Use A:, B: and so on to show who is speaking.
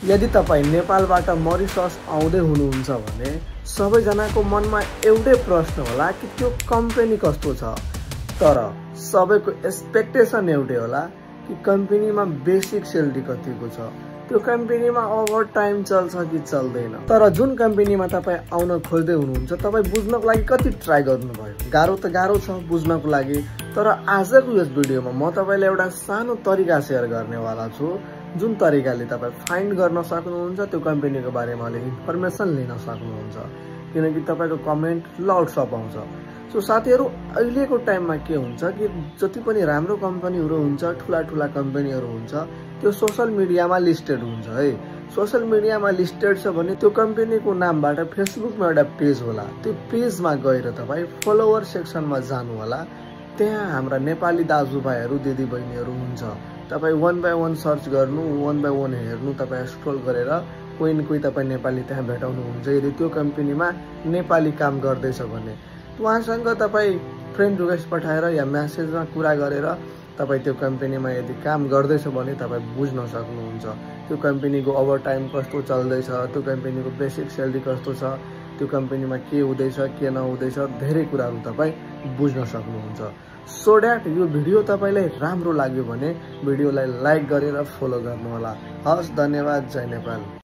A: यदि तपाईं नेपालबाट मरिसस आउँदै हुनुहुन्छ भने सबैजनाको मनमा एउटै प्रश्न होला कि त्यो कम्पनी कस्तो छ। तर सबैको एक्सपेक्टेसन एउटै होला कि कम्पनीमा बेसिक सैलरी कतिको छ, त्यो कम्पनीमा ओभर टाइम चल्छ कि चल्दैन। तर जुन कम्पनीमा तपाईं आउन खोज्दै हुनुहुन्छ तपाईं बुझ्नको लागि कति ट्राई गर्नुभयो। गाह्रो त गाह्रो छ बुझ्नको लागि, तर आजको यस भिडियोमा म तपाईलाई एउटा सानो तरिका सेयर गर्नेवाला छु जुन तरिकाले तपाईं फाइन्ड गर्न सक्नुहुन्छ त्यो कम्पनीको बारेमा इन्फर्मेसन लिन सक्नुहुन्छ, किनकि तपाईको कमेन्ट लट्स अफ आउँछ। सो साथीहरु, अहिलेको टाइममा के हुन्छ कि जति पनि राम्रो कम्पनीहरु हुन्छ, ठूला कम्पनीहरु हुन्छ, त्यो सोशल मिडियामा लिस्टेड हुन्छ है। सोशल मिडियामा लिस्टेड छ भने त्यो कम्पनीको नामबाट फेसबुकमा एउटा पेज होला, त्यो पेजमा गएर तपाई फलोवर सेक्सनमा जानु होला। त्यहाँ हाम्रा नेपाली दाजुभाइहरु दिदीबहिनीहरु हुन्छ, तपाई वन बाइ वन सर्च गर्नु, वन बाइ वन हेर्नु, तपाई स्क्रोल गरेर कोही न कोही तपाई नेपाली त्यहाँ भेटाउनु हुन्छ। यदि त्यो कम्पनीमा नेपाली काम गर्दैछ भने उहाँसँग तपाई फ्रेन्ड रिक्वेस्ट पठाएर या मेसेजमा कुरा गरेर तपाई त्यो कम्पनीमा यदि काम गर्दैछ भने तपाई बुझ्न सक्नुहुन्छ त्यो कम्पनीको ओभर टाइम कस्तो चल्दैछ, त्यो कम्पनीको बेसिक सैलरी कस्तो छ, त्यो कम्पनीमा के हुँदैछ के नहुँदैछ, धेरै कुराहरु तपाई बुझ्न सक्नुहुन्छ। सो दैट यो भिडियो तपाईलाई राम्रो लाग्यो भने भिडियोलाई लाइक गरेर फलो गर्नु होला। हस्, धन्यवाद। जय नेपाल।